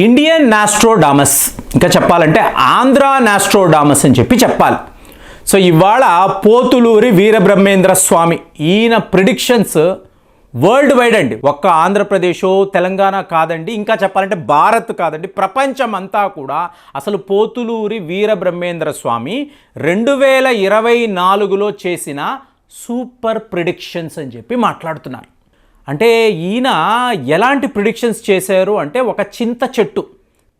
Indian నాస్ట్రోడామస్, ఇంకా చెప్పాలంటే ఆంధ్ర నాస్ట్రోడామస్ అని చెప్పాలి. సో ఇవాళ పోతులూరి వీరబ్రహ్మేంద్ర స్వామి ఈయన ప్రిడిక్షన్స్ వరల్డ్ వైడ్ అండి. ఒక్క ఆంధ్రప్రదేశ్ తెలంగాణ కాదండి, ఇంకా చెప్పాలంటే భారత్ కాదండి, ప్రపంచం అంతా కూడా అసలు పోతులూరి వీరబ్రహ్మేంద్ర స్వామి 2024లో చేసిన సూపర్ ప్రిడిక్షన్స్ అని మాట్లాడుతున్నారు. అంటే ఈయన ఎలాంటి ప్రిడిక్షన్స్ చేశారు అంటే, ఒక చింత చెట్టు,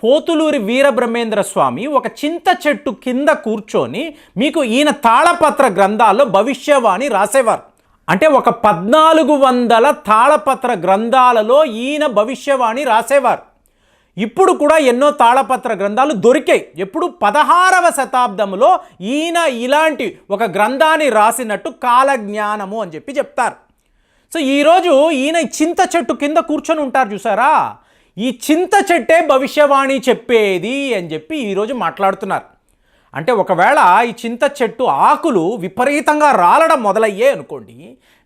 పోతులూరి వీరబ్రహ్మేంద్ర స్వామి ఒక చింత చెట్టు కింద కూర్చొని మీకు ఈయన తాళపత్ర గ్రంథాల్లో భవిష్యవాణి రాసేవారు. అంటే ఒక 1400 తాళపత్ర గ్రంథాలలో ఈయన భవిష్యవాణి రాసేవారు. ఇప్పుడు కూడా ఎన్నో తాళపత్ర గ్రంథాలు దొరికాయి. ఎప్పుడు 16వ శతాబ్దంలో ఈయన ఇలాంటి ఒక గ్రంథాన్ని రాసినట్టు కాలజ్ఞానము అని చెప్తారు. సో ఈరోజు ఈయన చింత చెట్టు కింద కూర్చొని ఉంటారు చూసారా, ఈ చింత చెట్టే భవిష్యవాణి చెప్పేది అని ఈరోజు మాట్లాడుతున్నారు. అంటే ఒకవేళ ఈ చింత చెట్టు ఆకులు విపరీతంగా రాలడం మొదలయ్యే అనుకోండి,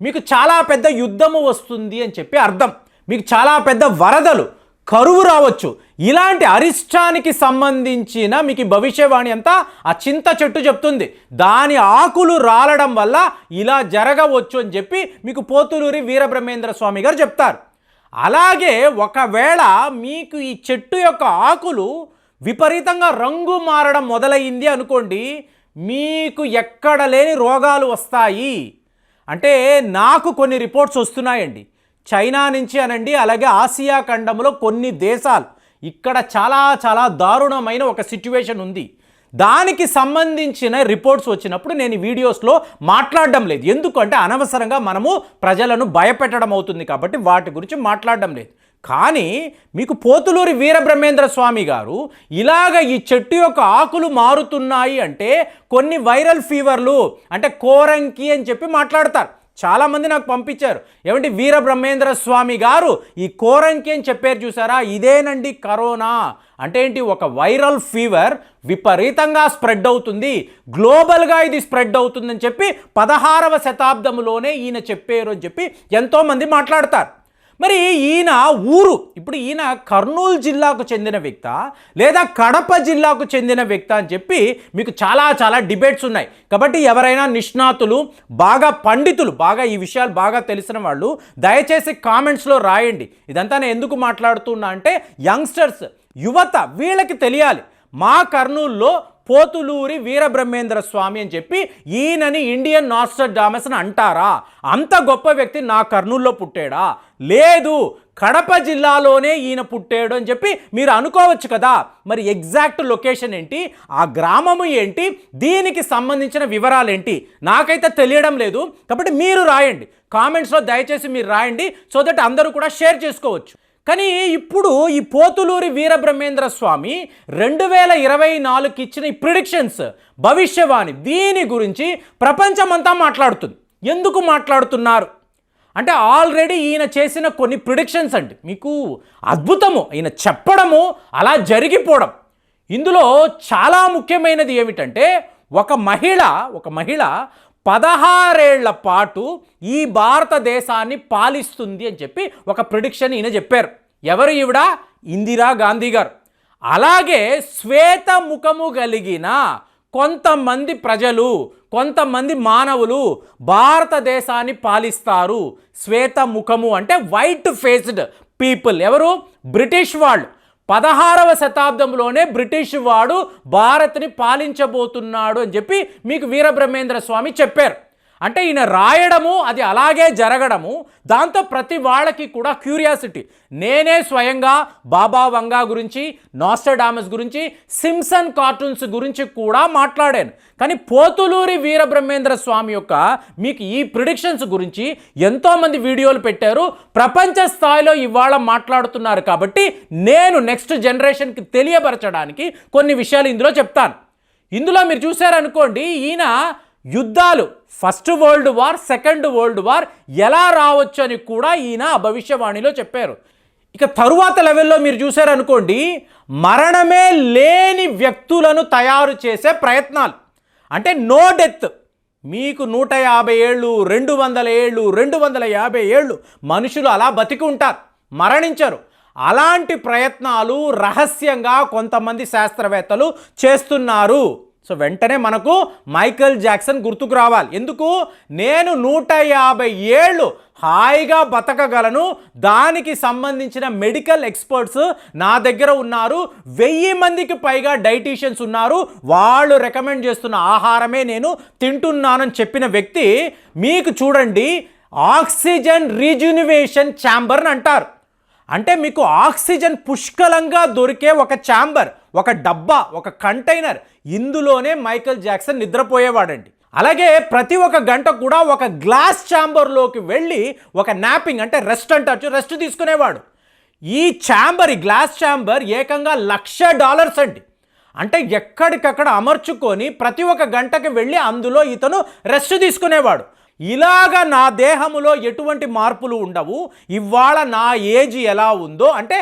మీకు చాలా పెద్ద యుద్ధము వస్తుంది అని అర్థం. మీకు చాలా పెద్ద వరదలు, కరువు రావచ్చు. ఇలాంటి అరిష్టానికి సంబంధించిన మీకు భవిష్యవాణి అంతా ఆ చింత చెట్టు చెప్తుంది. దాని ఆకులు రాలడం వల్ల ఇలా జరగవచ్చు అని మీకు పోతులూరి వీరబ్రహ్మేంద్ర స్వామి గారు చెప్తారు. అలాగే ఒకవేళ మీకు ఈ చెట్టు యొక్క ఆకులు విపరీతంగా రంగు మారడం మొదలైంది అనుకోండి, మీకు ఎక్కడ లేని రోగాలు వస్తాయి. అంటే నాకు కొన్ని రిపోర్ట్స్ వస్తున్నాయండి, చైనా నుంచి అనండి, అలాగే ఆసియా ఖండంలో కొన్ని దేశాలు, ఇక్కడ చాలా చాలా దారుణమైన ఒక సిచ్యువేషన్ ఉంది. దానికి సంబంధించిన రిపోర్ట్స్ వచ్చినప్పుడు నేను ఈ వీడియోస్లో మాట్లాడడం లేదు. ఎందుకంటే అనవసరంగా మనము ప్రజలను భయపెట్టడం అవుతుంది కాబట్టి వాటి గురించి మాట్లాడడం లేదు. కానీ మీకు పోతులూరి వీరబ్రహ్మేంద్ర స్వామి గారు ఇలాగ ఈ చెట్టు యొక్క ఆకులు మారుతున్నాయి అంటే కొన్ని వైరల్ ఫీవర్లు, అంటే కోరంకి అని మాట్లాడతారు. చాలామంది నాకు పంపించారు, ఏమంటే వీరబ్రహ్మేంద్ర స్వామి గారు ఈ కోరంకి అని చెప్పారు చూసారా, ఇదేనండి కరోనా. అంటే ఏంటి, ఒక వైరల్ ఫీవర్ విపరీతంగా స్ప్రెడ్ అవుతుంది, గ్లోబల్గా ఇది స్ప్రెడ్ అవుతుందని 16వ శతాబ్దంలోనే ఈయన చెప్పారు అని ఎంతోమంది మాట్లాడతారు. మరి ఈయన ఊరు, ఇప్పుడు ఈయన కర్నూలు జిల్లాకు చెందిన వ్యక్త లేదా కడప జిల్లాకు చెందిన వ్యక్త అని మీకు చాలా చాలా డిబేట్స్ ఉన్నాయి. కాబట్టి ఎవరైనా నిష్ణాతులు, బాగా పండితులు, బాగా ఈ విషయాలు బాగా తెలిసిన వాళ్ళు దయచేసి కామెంట్స్లో రాయండి. ఇదంతా నేను ఎందుకు మాట్లాడుతున్నా అంటే, యంగ్స్టర్స్, యువత, వీళ్ళకి తెలియాలి మా కర్నూలులో పోతులూరి వీరబ్రహ్మేంద్ర స్వామి అని ఈయనని ఇండియన్ నాస్ట్రాడామస్ అని అంటారా? అంత గొప్ప వ్యక్తి నా కర్నూలులో పుట్టాడా? లేదు, కడప జిల్లాలోనే ఈయన పుట్టాడు అని మీరు అనుకోవచ్చు కదా. మరి ఎగ్జాక్ట్ లొకేషన్ ఏంటి, ఆ గ్రామము ఏంటి, దీనికి సంబంధించిన వివరాలు ఏంటి నాకైతే తెలియడం లేదు. కాబట్టి మీరు రాయండి కామెంట్స్లో, దయచేసి మీరు రాయండి, సో దట్ అందరూ కూడా షేర్ చేసుకోవచ్చు. కానీ ఇప్పుడు ఈ పోతులూరి వీరబ్రహ్మేంద్ర స్వామి 2024కి ఇచ్చిన ఈ ప్రిడిక్షన్స్, భవిష్యవాణి, దీని గురించి ప్రపంచమంతా మాట్లాడుతుంది. ఎందుకు మాట్లాడుతున్నారు అంటే, ఆల్రెడీ ఈయన చేసిన కొన్ని ప్రిడిక్షన్స్ అండి మీకు అద్భుతము, ఈయన చెప్పడము అలా జరిగిపోవడం. ఇందులో చాలా ముఖ్యమైనది ఏమిటంటే, ఒక మహిళ 16 ఏళ్ల పాటు ఈ భారతదేశాన్ని పాలిస్తుంది అని ఒక ప్రిడిక్షన్ ఈయన చెప్పారు. ఎవరు ఈవిడ? ఇందిరా గాంధీ గారు. అలాగే శ్వేత ముఖము కలిగిన కొంతమంది ప్రజలు, కొంతమంది మానవులు భారతదేశాన్ని పాలిస్తారు. శ్వేత ముఖము అంటే వైట్ ఫేస్డ్ పీపుల్. ఎవరు? బ్రిటిష్ వాళ్ళు. 16వ శతాబ్దంలోనే బ్రిటిష్ వాడు భారత్ని పాలించబోతున్నాడు అని మీకు వీరబ్రహ్మేంద్ర స్వామి చెప్పారు. అంటే ఈయన రాయడము, అది అలాగే జరగడము, దాంతో ప్రతి వాళ్ళకి కూడా క్యూరియాసిటీ. నేనే స్వయంగా బాబా వంగా గురించి, నాస్ట్రాడామస్ గురించి, సింప్సన్ కార్టూన్స్ గురించి కూడా మాట్లాడాను. కానీ పోతులూరి వీరబ్రహ్మేంద్ర స్వామి యొక్క మీకు ఈ ప్రిడిక్షన్స్ గురించి ఎంతోమంది వీడియోలు పెట్టారు, ప్రపంచ స్థాయిలో ఇవాళ మాట్లాడుతున్నారు. కాబట్టి నేను నెక్స్ట్ జనరేషన్కి తెలియపరచడానికి కొన్ని విషయాలు ఇందులో చెప్తాను. ఇందులో మీరు చూసారనుకోండి, ఈయన యుద్ధాలు, first world war, second world war ఎలా రావచ్చు అని కూడా ఈయన భవిష్యవాణిలో చెప్పారు. ఇక తరువాత లెవెల్లో మీరు చూసారనుకోండి, మరణమే లేని వ్యక్తులను తయారు చేసే ప్రయత్నాలు. అంటే నో డెత్, మీకు 150 ఏళ్ళు, 200 ఏళ్ళు, 250 ఏళ్ళు మనుషులు అలా బతికి ఉంటారు, మరణించరు. అలాంటి ప్రయత్నాలు రహస్యంగా కొంతమంది శాస్త్రవేత్తలు చేస్తున్నారు. సో వెంటనే మనకు మైకేల్ జాక్సన్ గుర్తుకు రావాలి. ఎందుకు? నేను 150 ఏళ్ళు హాయిగా బతకగలను, దానికి సంబంధించిన మెడికల్ ఎక్స్పర్ట్స్ నా దగ్గర ఉన్నారు, 1000 మందికి పైగా డైటీషియన్స్ ఉన్నారు, వాళ్ళు రికమెండ్ చేస్తున్న ఆహారమే నేను తింటున్నానని చెప్పిన వ్యక్తి మీకు చూడండి ఆక్సిజన్ రీజునివేషన్ ఛాంబర్ అని అంటారు. అంటే మీకు ఆక్సిజన్ పుష్కలంగా దొరికే ఒక ఛాంబర్, ఒక డబ్బా, ఒక కంటైనర్, ఇందులోనే మైకేల్ జాక్సన్ నిద్రపోయేవాడండి. అలాగే ప్రతి ఒక్క గంట కూడా ఒక గ్లాస్ ఛాంబర్లోకి వెళ్ళి ఒక నాపింగ్ అంటే రెస్ట్ అంటారు, రెస్ట్ తీసుకునేవాడు. ఈ ఛాంబర్, ఈ గ్లాస్ ఛాంబర్ ఏకంగా $1,00,000 అండి. అంటే ఎక్కడికక్కడ అమర్చుకొని ప్రతి ఒక్క గంటకి వెళ్ళి అందులో ఇతను రెస్ట్ తీసుకునేవాడు. ఇలాగ నా దేహములో ఎటువంటి మార్పులు ఉండవు, ఇవాళ నా ఏజ్ ఎలా ఉందో అంటే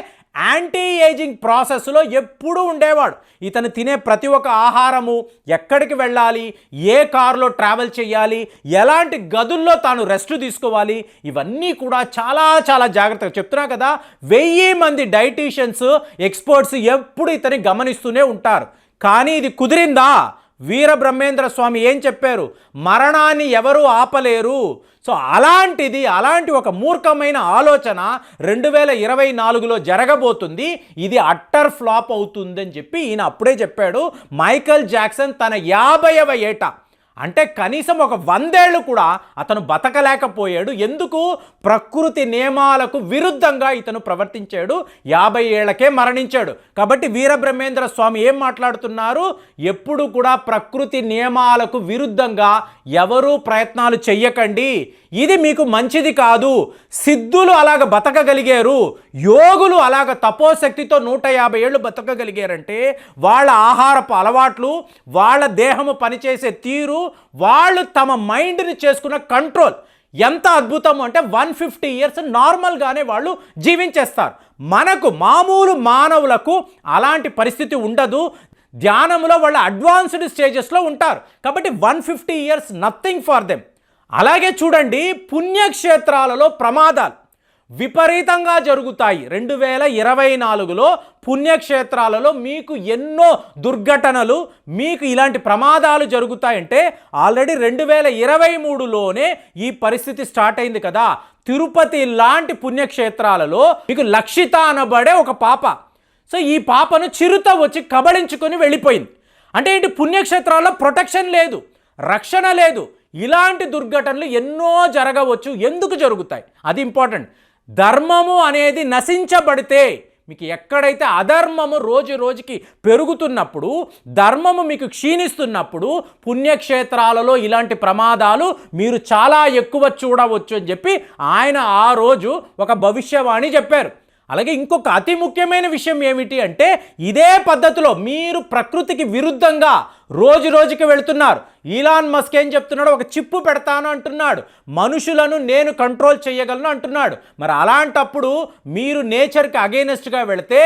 యాంటీ ఏజింగ్ ప్రాసెస్లో ఎప్పుడూ ఉండేవాడు. ఇతను తినే ప్రతి ఒక్క ఆహారము, ఎక్కడికి వెళ్ళాలి, ఏ కారులో ట్రావెల్ చేయాలి, ఎలాంటి గదుల్లో తాను రెస్ట్ తీసుకోవాలి, ఇవన్నీ కూడా చాలా చాలా జాగ్రత్తగా చెప్తున్నా కదా. 1000 మంది డైటీషియన్స్, ఎక్స్పర్ట్స్ ఎప్పుడు ఇతని గమనిస్తూనే ఉంటారు. కానీ ఇది కుదిరిందా? వీరబ్రహ్మేంద్ర స్వామి ఏం చెప్పారు? మరణాన్ని ఎవరు ఆపలేరు. సో అలాంటి ఒక మూర్ఖమైన ఆలోచన 2024లో జరగబోతుంది. ఇది అట్టర్ ఫ్లాప్ అవుతుందని చెప్పి ఈయన అప్పుడే చెప్పాడు. మైకేల్ జాక్సన్ తన 50వ ఏట అంటే కనీసం ఒక 100 ఏళ్ళు కూడా అతను బతకలేకపోయాడు. ఎందుకు? ప్రకృతి నియమాలకు విరుద్ధంగా ఇతను ప్రవర్తించాడు, 50 ఏళ్లకే మరణించాడు. కాబట్టి వీరబ్రహ్మేంద్ర స్వామి ఏం మాట్లాడుతున్నారు? ఎప్పుడు కూడా ప్రకృతి నియమాలకు విరుద్ధంగా ఎవరూ ప్రయత్నాలు చెయ్యకండి, ఇది మీకు మంచిది కాదు. సిద్ధులు అలాగ బతకగలిగారు, యోగులు అలాగ తపోశక్తితో 150 ఏళ్ళు బతకగలిగారంటే వాళ్ళ ఆహారపు అలవాట్లు, వాళ్ళ దేహము పనిచేసే తీరు, వాళ్ళు తమ మైండ్ని చేసుకున్న కంట్రోల్ ఎంత అద్భుతం అంటే 150 ఇయర్స్ నార్మల్గానే వాళ్ళు జీవించేస్తారు. మనకు మామూలు మానవులకు అలాంటి పరిస్థితి ఉండదు. ధ్యానంలో వాళ్ళు అడ్వాన్స్డ్ స్టేజెస్లో ఉంటారు. కాబట్టి 150 ఇయర్స్ నథింగ్ ఫర్ దెమ్. అలాగే చూడండి, పుణ్యక్షేత్రాలలో ప్రమాదాలు విపరీతంగా జరుగుతాయి. 2024లో పుణ్యక్షేత్రాలలో మీకు ఎన్నో దుర్ఘటనలు, మీకు ఇలాంటి ప్రమాదాలు జరుగుతాయంటే ఆల్రెడీ 2023లోనే ఈ పరిస్థితి స్టార్ట్ అయింది కదా. తిరుపతి లాంటి పుణ్యక్షేత్రాలలో మీకు లక్షిత అనబడే ఒక పాప, సో ఈ పాపను చిరుత వచ్చి కబళించుకొని వెళ్ళిపోయింది. అంటే ఏంటి? పుణ్యక్షేత్రాల్లో ప్రొటెక్షన్ లేదు, రక్షణ లేదు. ఇలాంటి దుర్ఘటనలు ఎన్నో జరగవచ్చు. ఎందుకు జరుగుతాయి? అది ఇంపార్టెంట్. ధర్మము అనేది నశించబడితే, మీకు ఎక్కడైతే అధర్మము రోజు రోజుకి పెరుగుతున్నప్పుడు, ధర్మము మీకు క్షీణిస్తున్నప్పుడు పుణ్యక్షేత్రాలలో ఇలాంటి ప్రమాదాలు మీరు చాలా ఎక్కువ చూడవచ్చు అని చెప్పి ఆయన ఆ రోజు ఒక భవిష్యవాణి చెప్పారు. అలాగే ఇంకొక అతి ముఖ్యమైన విషయం ఏమిటి అంటే, ఇదే పద్ధతిలో మీరు ప్రకృతికి విరుద్ధంగా రోజు రోజుకి వెళుతున్నారు. ఈలాన్ మస్క్ ఏం చెప్తున్నాడు? ఒక చిప్పు పెడతాను అంటున్నాడు, మనుషులను నేను కంట్రోల్ చేయగలను అంటున్నాడు. మరి అలాంటప్పుడు మీరు నేచర్కి అగైనెస్ట్గా వెళితే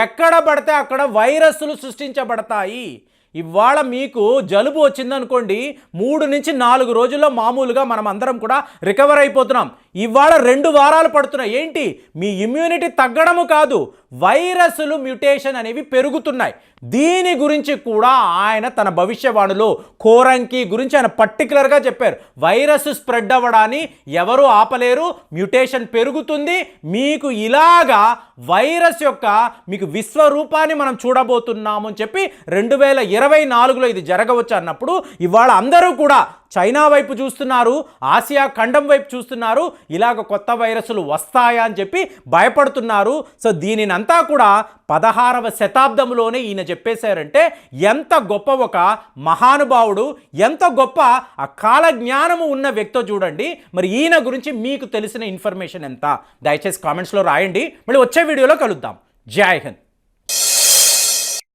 ఎక్కడ పడితే అక్కడ వైరస్లు సృష్టించబడతాయి. ఇవాళ మీకు జలుబు వచ్చిందనుకోండి, 3 నుంచి 4 రోజుల్లో మామూలుగా మనం అందరం కూడా రికవర్ అయిపోతున్నాం. ఇవాళ 2 వారాలు పడుతున్నాయి. ఏంటి? మీ ఇమ్యూనిటీ తగ్గడము కాదు, వైరస్లు మ్యూటేషన్ అనేవి పెరుగుతున్నాయి. దీని గురించి కూడా ఆయన తన భవిష్యవాణిలో కోరంకి గురించి ఆయన పర్టికులర్గా చెప్పారు. వైరస్ స్ప్రెడ్ అవ్వడాన్ని ఎవరు ఆపలేరు, మ్యూటేషన్ పెరుగుతుంది. మీకు ఇలాగా వైరస్ యొక్క మీకు విశ్వరూపాన్ని మనం చూడబోతున్నాము అని చెప్పి 2024లో ఇది జరగవచ్చు అన్నప్పుడు ఇవాళ అందరూ కూడా చైనా వైపు చూస్తున్నారు, ఆసియా ఖండం వైపు చూస్తున్నారు. ఇలాగ కొత్త వైరస్లు వస్తాయా అని చెప్పి భయపడుతున్నారు. సో దీనినంతా కూడా 16వ శతాబ్దంలోనే ఈయన చెప్పేశారంటే ఎంత గొప్ప ఒక మహానుభావుడు, ఎంత గొప్ప ఆ కాల జ్ఞానము ఉన్న వ్యక్తో చూడండి. మరి ఈయన గురించి మీకు తెలిసిన ఇన్ఫర్మేషన్ ఎంత? దయచేసి కామెంట్స్లో రాయండి. మళ్ళీ వచ్చే వీడియోలో కలుద్దాం. జై హింద్.